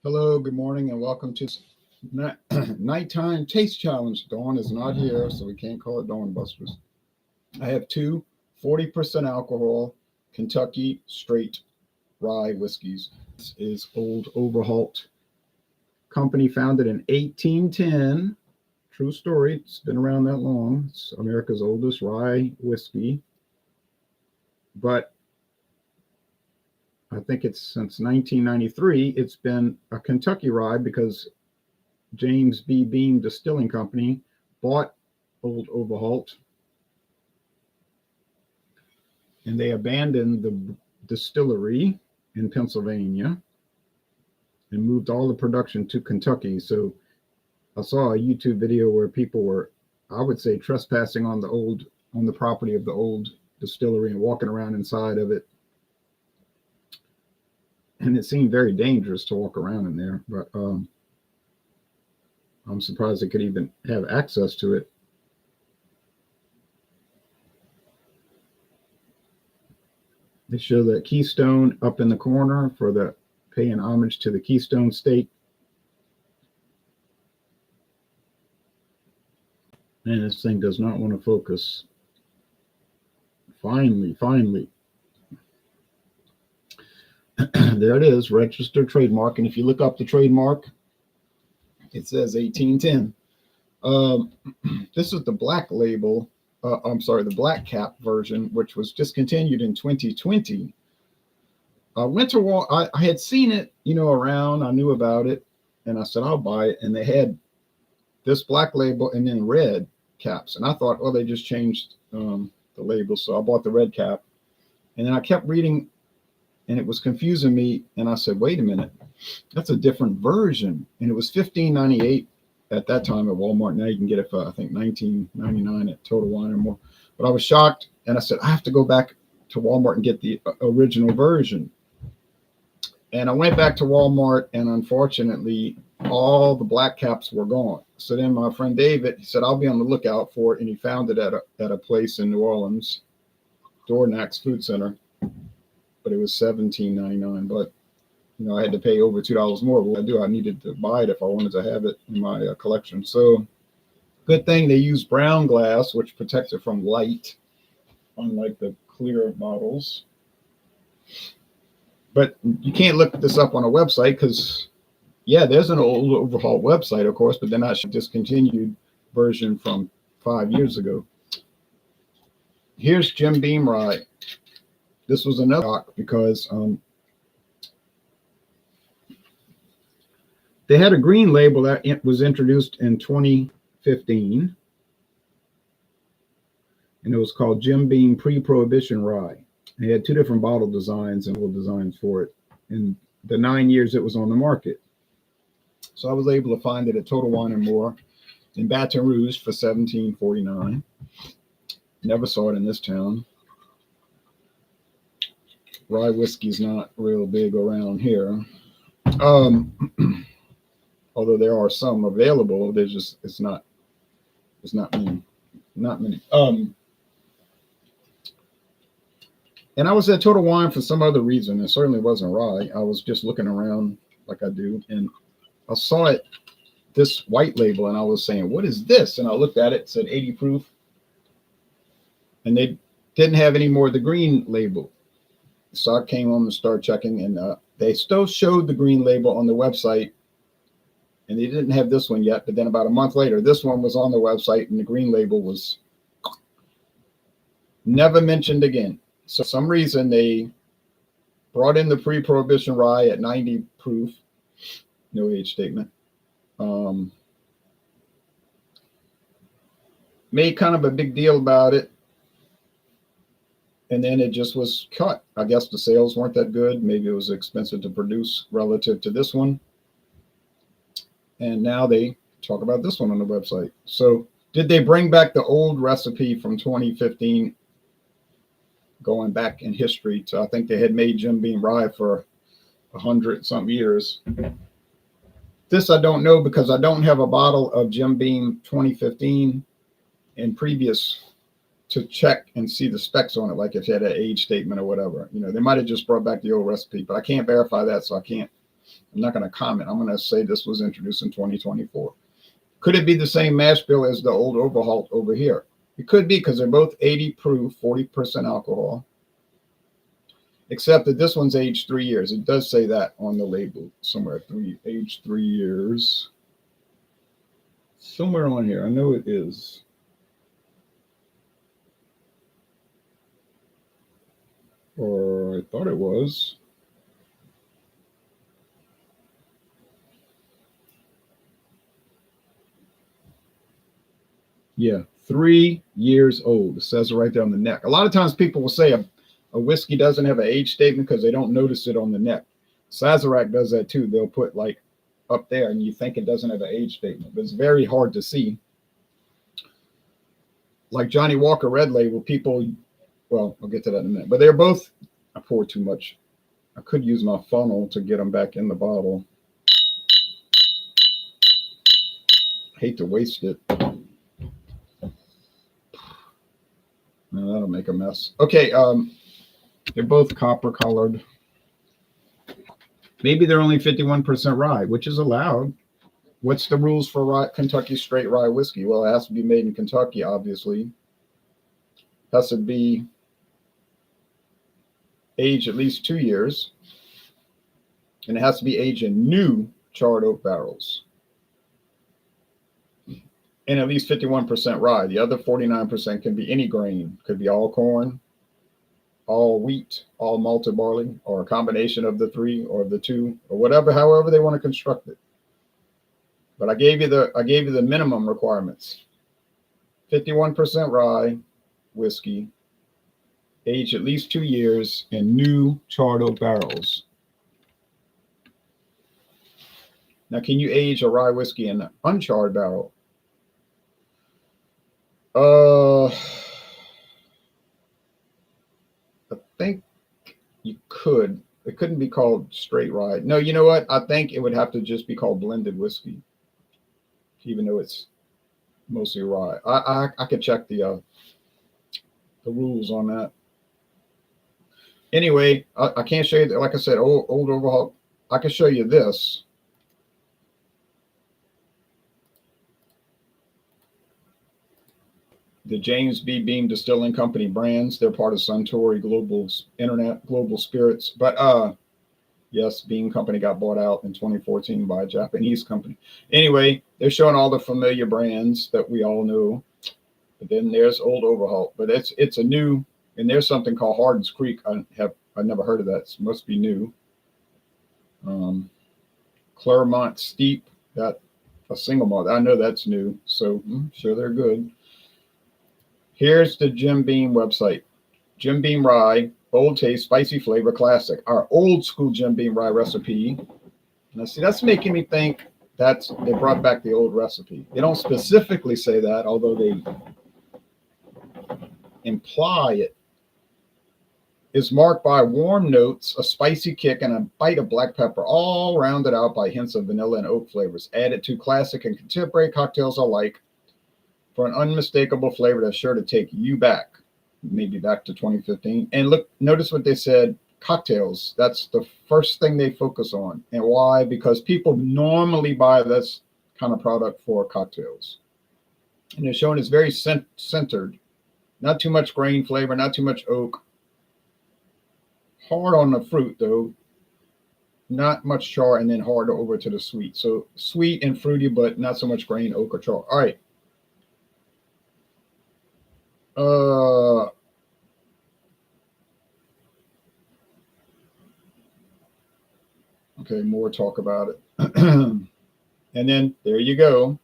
Hello, good morning, and welcome to nighttime taste challenge. Dawn is not here, so we can't call it Dawn Busters. I have two 40% alcohol Kentucky straight rye whiskeys. This is Old Overholt Company, founded in 1810. True story. It's been around that long. It's America's oldest rye whiskey, but I think it's since 1993. It's been a Kentucky rye because James B. Beam Distilling Company bought Old Overholt, and they abandoned the distillery in Pennsylvania and moved all the production to Kentucky. So I saw a YouTube video where people were, I would say, trespassing on the property of the old distillery and walking around inside of it. And it seemed very dangerous to walk around in there, but I'm surprised they could even have access to it. They show the Keystone up in the corner for the paying homage to the Keystone State. And this thing does not want to focus. Finally. There it is, registered trademark. And if you look up the trademark, it says 1810. This is the black label. The black cap version, which was discontinued in 2020. I went to I had seen it, around. I knew about it, and I said I'll buy it. And they had this black label and then red caps. And I thought, oh, they just changed the label, so I bought the red cap. And then I kept reading, and it was confusing me. And I said, wait a minute, that's a different version. And it was $15.98 at that time at Walmart. Now you can get it for, I think, $19.99 at Total Wine or more. But I was shocked, and I said, I have to go back to Walmart and get the original version. And I went back to Walmart, and unfortunately, all the black caps were gone. So then my friend David, he said, I'll be on the lookout for it. And he found it at a place in New Orleans, Dornack's Food Center. But it was $17.99. But I had to pay over $2 more. What I needed to buy it if I wanted to have it in my collection. So good thing they use brown glass, which protects it from light, unlike the clear bottles. But you can't look this up on a website because, yeah, there's an Old Overhaul website, of course, but they're not a discontinued version from 5 years ago. Here's Jim Beam Rye. This was another shock because they had a green label that was introduced in 2015, and it was called Jim Beam Pre-Prohibition Rye. They had two different bottle designs and little designs for it in the 9 years it was on the market. So I was able to find it at Total Wine and More in Baton Rouge for $17.49. Never saw it in this town. Rye whiskey's not real big around here. Although there are some available, it's not many. And I was at Total Wine for some other reason. It certainly wasn't rye. I was just looking around like I do, and I saw this white label, and I was saying, what is this? And I looked at it, said 80 proof, and they didn't have any more of the green label. So I came home and started checking, and they still showed the green label on the website, and they didn't have this one yet. But then about a month later, this one was on the website, and the green label was never mentioned again. So for some reason, they brought in the pre-prohibition rye at 90 proof, no age statement. Made kind of a big deal about it. And then it just was cut. I guess the sales weren't that good. Maybe it was expensive to produce relative to this one. And now they talk about this one on the website. So did they bring back the old recipe from 2015, going back in history to, I think they had made Jim Beam Rye for 100-something years. This I don't know because I don't have a bottle of Jim Beam 2015 and previous to check and see the specs on it, like if it had an age statement or whatever. They might have just brought back the old recipe, but I can't verify that, so I can't I'm not going to comment. I'm going to say this was introduced in 2024. Could it be the same mash bill as the old Overholt over here? It could be, because they're both 80 proof, 40% alcohol, except that this one's aged 3 years. It does say that on the label somewhere, aged 3 years. Somewhere on here. I know it is. Or I thought it was. Yeah, 3 years old. It says it right there on the neck. A lot of times people will say a whiskey doesn't have an age statement because they don't notice it on the neck. Sazerac does that too. They'll put like up there and you think it doesn't have an age statement, but it's very hard to see. Like Johnny Walker Red Label, people, well, I'll get to that in a minute, but they're both, I poured too much. I could use my funnel to get them back in the bottle. I hate to waste it. No, that'll make a mess. Okay, they're both copper colored. Maybe they're only 51% rye, which is allowed. What's the rules for rye, Kentucky straight rye whiskey? Well, it has to be made in Kentucky, obviously. It has to be aged at least 2 years. And it has to be aged in new charred oak barrels. And at least 51% rye. The other 49% can be any grain. Could be all corn, all wheat, all malted barley, or a combination of the three or the two, or whatever, however they want to construct it. But I gave you the minimum requirements. 51% rye whiskey, aged at least 2 years in new charred oak barrels. Now, can you age a rye whiskey in an uncharred barrel? I think you could. It couldn't be called straight rye. No, you know what? I think it would have to just be called blended whiskey, even though it's mostly rye. I could check the rules on that. Anyway, I can't show you that. Like I said, old Overholt. I can show you this. The James B. Beam Distilling Company brands. They're part of Suntory Global Spirits. But yes, Beam Company got bought out in 2014 by a Japanese company. Anyway, they're showing all the familiar brands that we all know. But then there's Old Overholt. But it's a new, and there's something called Hardin's Creek. I've never heard of that. It must be new. Claremont Steep, that a single malt. I know that's new. So I'm sure they're good. Here's the Jim Beam website. Jim Beam Rye, bold taste, spicy flavor, classic. Our old school Jim Beam Rye recipe. Now, see, that's making me think they brought back the old recipe. They don't specifically say that, although they imply it. Is marked by warm notes, a spicy kick, and a bite of black pepper, all rounded out by hints of vanilla and oak flavors, added to classic and contemporary cocktails alike, for an unmistakable flavor that's sure to take you back, maybe back to 2015. And look, notice what they said, cocktails. That's the first thing they focus on. And why? Because people normally buy this kind of product for cocktails. And they're showing it's very centered. Not too much grain flavor, not too much oak. Hard on the fruit, though. Not much char, and then hard over to the sweet. So sweet and fruity, but not so much grain, oak, or char. All right. Okay, more talk about it. And then there you go.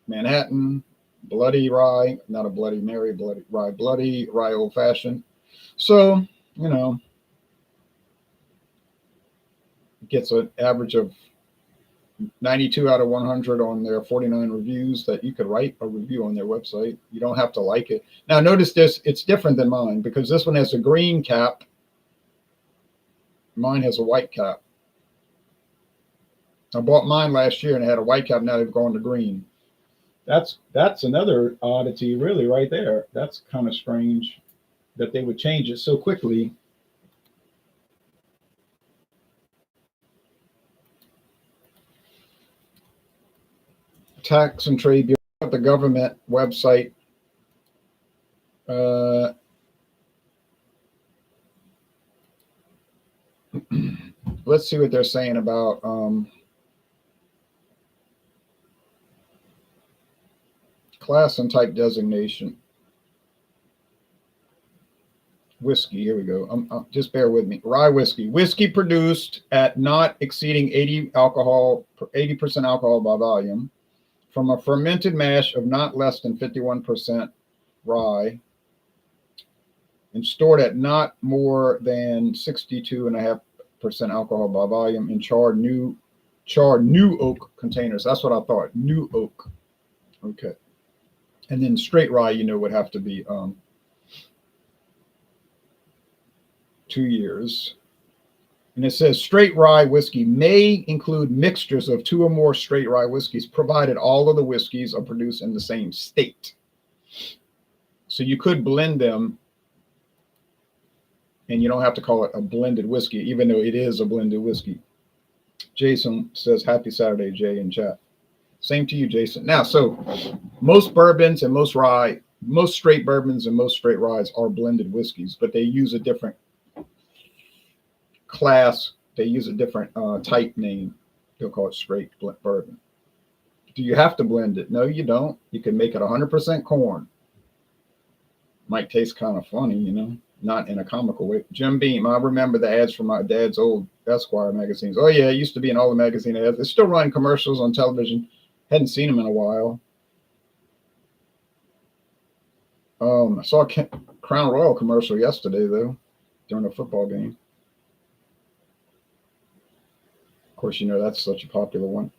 Manhattan, bloody rye, not a bloody Mary, bloody rye old fashioned. So, you know, it gets an average of 92 out of 100 on their 49 reviews that you could write a review on their website. You don't have to like it. Now, notice this, it's different than mine because this one has a green cap. Mine has a white cap. I bought mine last year and it had a white cap. Now they've gone to green. That's another oddity, really, right there. That's kind of strange that they would change it so quickly. Tax and Trade Bureau, the government website. Let's see what they're saying about class and type designation. Whiskey, here we go. Just bear with me. Rye whiskey. Whiskey produced at not exceeding 80% alcohol by volume from a fermented mash of not less than 51% rye and stored at not more than 62.5% alcohol by volume in charred new oak containers. That's what I thought. New oak. Okay. And then straight rye, would have to be 2 years. And it says straight rye whiskey may include mixtures of 2 or more straight rye whiskeys, provided all of the whiskeys are produced in the same state. So you could blend them, and you don't have to call it a blended whiskey, even though it is a blended whiskey. Jason says, happy Saturday, Jay, in chat. Same to you, Jason. Now, so most bourbons and most straight bourbons and most straight ryes are blended whiskeys, but they use a different class. They use a different type name. They'll call it straight bourbon. Do you have to blend it? No, you don't. You can make it 100% corn. Might taste kind of funny, not in a comical way. Jim Beam, I remember the ads from my dad's old Esquire magazines. Oh, yeah, it used to be in all the magazine ads. They still run commercials on television. Hadn't seen them in a while. I saw a Crown Royal commercial yesterday, though, during a football game. Of course, that's such a popular one.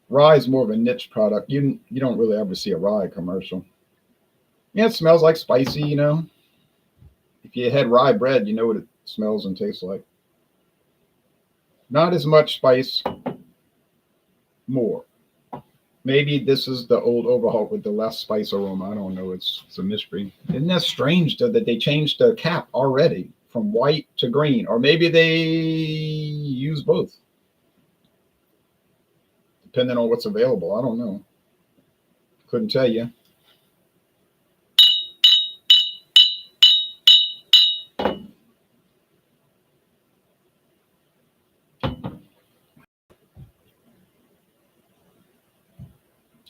Rye is more of a niche product. You don't really ever see a rye commercial. Yeah, it smells like spicy, If you had rye bread, you know what it smells and tastes like. Not as much spice, more. Maybe this is the old Overholt with the less spice aroma. I don't know. It's a mystery. Isn't that strange that they changed the cap already from white to green? Or maybe they use both, depending on what's available. I don't know. Couldn't tell you.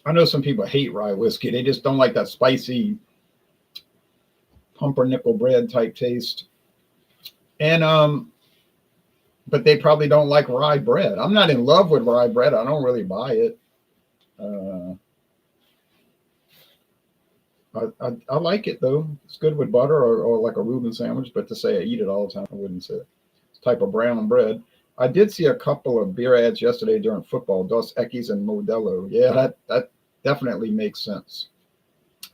I know some people hate rye whiskey. They just don't like that spicy pumpernickel bread type taste. And but they probably don't like rye bread. I'm not in love with rye bread. I don't really buy it. I like it though. It's good with butter or like a Reuben sandwich. But to say I eat it all the time, I wouldn't say it. It's type of brown bread. I did see a couple of beer ads yesterday during football. Dos Equis and Modelo. Yeah, that definitely makes sense.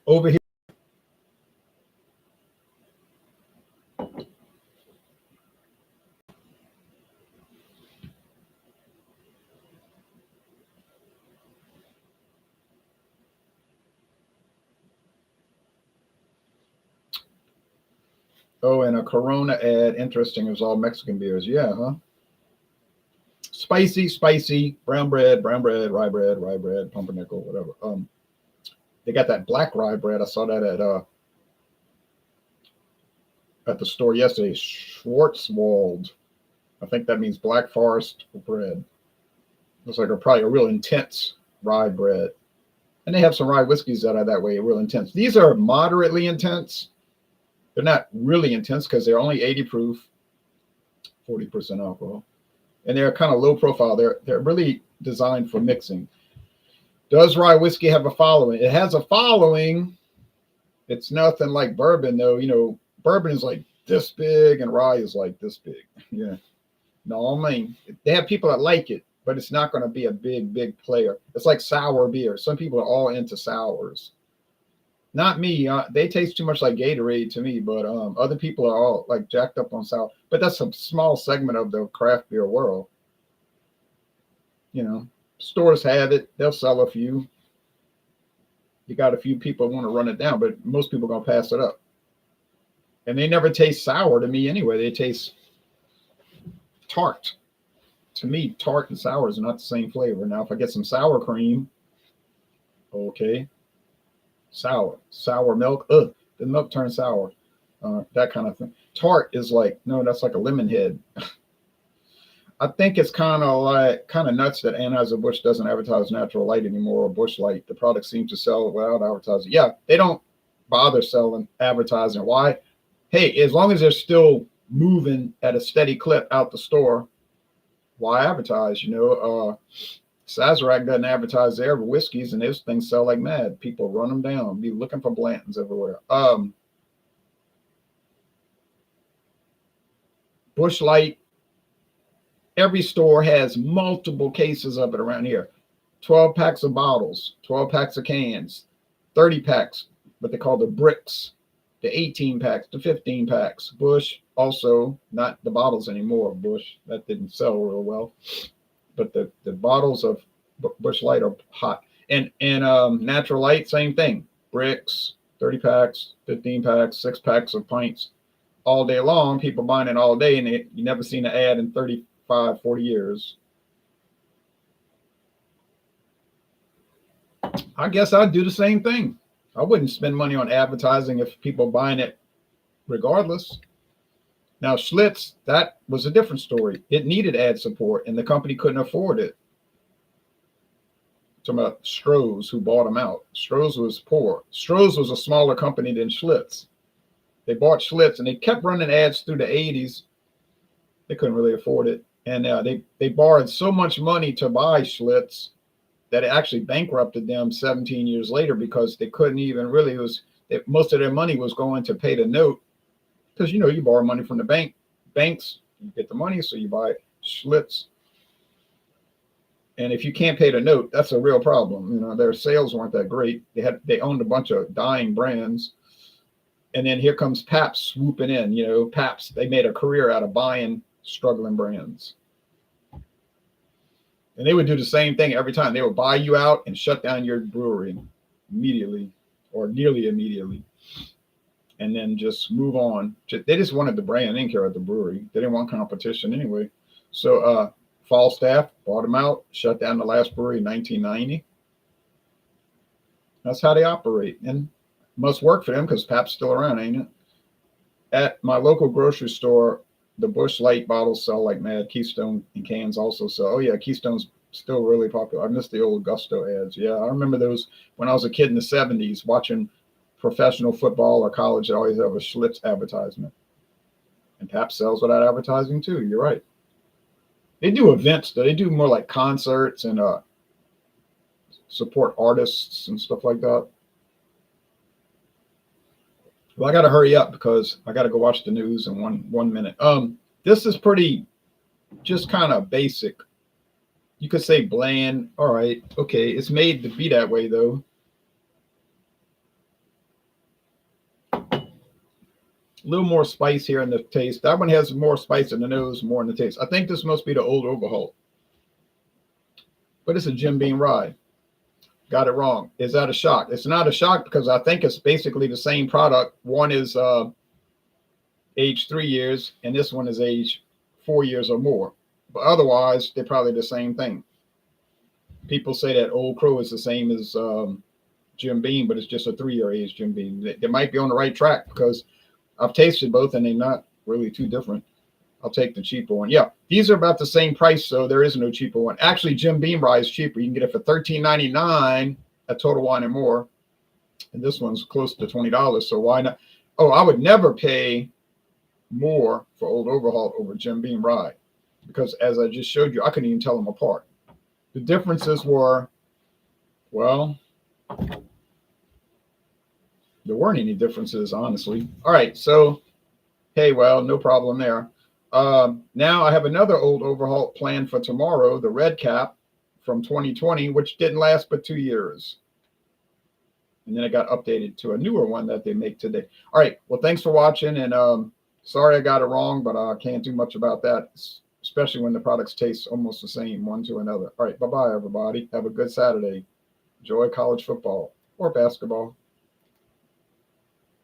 Over here. Oh, and a Corona ad. Interesting. It was all Mexican beers. Yeah, huh? Spicy, brown bread, rye bread, pumpernickel, whatever. They got that black rye bread. I saw that at the store yesterday. Schwarzwald. I think that means Black Forest bread. Looks like probably a real intense rye bread. And they have some rye whiskeys that are that way, real intense. These are moderately intense. They're not really intense because they're only 80 proof, 40% alcohol. And they're kind of low profile. They're really designed for mixing. Does rye whiskey have a following? It has a following. It's nothing like bourbon, though. Bourbon is like this big and rye is like this big. Yeah. No, I mean, they have people that like it, but it's not going to be a big player. It's like sour beer. Some people are all into sours. Not me. They taste too much like Gatorade to me, but other people are all like jacked up on sour. But that's a small segment of the craft beer world. Stores have it. They'll sell a few. You got a few people want to run it down, but most people are going to pass it up. And they never taste sour to me anyway. They taste tart. To me, tart and sours are not the same flavor. Now, if I get some sour cream, Okay. Sour milk. Ugh, the milk turns sour. That kind of thing. Tart is like, no, that's like a lemon head. I think it's kind of nuts that Anheuser-Busch doesn't advertise Natural Light anymore or Busch Light. The product seems to sell without advertising. Yeah, they don't bother selling advertising. Why? Hey, as long as they're still moving at a steady clip out the store, why advertise? Sazerac doesn't advertise their whiskeys, and those things sell like mad. People run them down, be looking for Blantons everywhere. Busch Light, every store has multiple cases of it around here. 12 packs of bottles, 12 packs of cans, 30 packs, what they call the bricks, the 18 packs, the 15 packs. Busch also, not the bottles anymore. Busch, that didn't sell real well, but the bottles of Busch Light are hot. And Natural Light, same thing. Bricks, 30 packs, 15 packs, 6 packs of pints all day long. People buying it all day, and you never seen an ad in 35, 40 years. I guess I'd do the same thing. I wouldn't spend money on advertising if people buying it regardless. Now, Schlitz, that was a different story. It needed ad support, and the company couldn't afford it. Talking about Stroh's, who bought them out. Stroh's was poor. Stroh's was a smaller company than Schlitz. They bought Schlitz, and they kept running ads through the 80s. They couldn't really afford it. And they borrowed so much money to buy Schlitz that it actually bankrupted them 17 years later because they couldn't even really, most of their money was going to pay the note. Because, you borrow money from the banks, you get the money, so you buy Schlitz. And if you can't pay the note, that's a real problem. Their sales weren't that great. They owned a bunch of dying brands. And then here comes Pabst swooping in. Pabst, they made a career out of buying struggling brands. And they would do the same thing every time. They would buy you out and shut down your brewery immediately or nearly immediately. And then just move on. They just wanted the brand. They didn't care about the brewery. They didn't want competition anyway. So Falstaff bought them out, shut down the last brewery in 1990. That's how they operate. And must work for them because Pabst's still around, ain't it? At my local grocery store, the Busch Light bottles sell like mad. Keystone and cans also sell. Oh, yeah, Keystone's still really popular. I miss the old Gusto ads. Yeah, I remember those when I was a kid in the 70s watching professional football or college. They always have a Schlitz advertisement. And Pabst sells without advertising, too. You're right. They do events, though. They do more like concerts and support artists and stuff like that. Well, I got to hurry up because I got to go watch the news in one minute. This is pretty, just kind of basic. You could say bland. All right, okay. It's made to be that way though. A little more spice here in the taste. That one has more spice in the nose, more in the taste. I think this must be the old Overholt, but it's a Jim Beam Rye. Got it wrong. Is that a shock? It's not a shock because I think it's basically the same product. One is aged 3 years, and this one is aged 4 years or more. But otherwise, they're probably the same thing. People say that Old Crow is the same as Jim Beam, but it's just a 3-year aged Jim Beam. They might be on the right track because I've tasted both, and they're not really too different. I'll take the cheaper one. Yeah, these are about the same price, so there is no cheaper one. Actually, Jim Beam Rye is cheaper. You can get it for $13.99 at Total Wine and More, and this one's close to $20. So why not? Oh, I would never pay more for Old Overholt over Jim Beam Rye because, as I just showed you, I couldn't even tell them apart. The differences were, well, there weren't any differences, honestly. All right, so hey, well, no problem there. Now I have another Old Overholt planned for tomorrow, the Red Cap from 2020, which didn't last but 2 years. And then it got updated to a newer one that they make today. All right. Well, thanks for watching. And sorry I got it wrong, but I can't do much about that, especially when the products taste almost the same one to another. All right. Bye-bye, everybody. Have a good Saturday. Enjoy college football or basketball.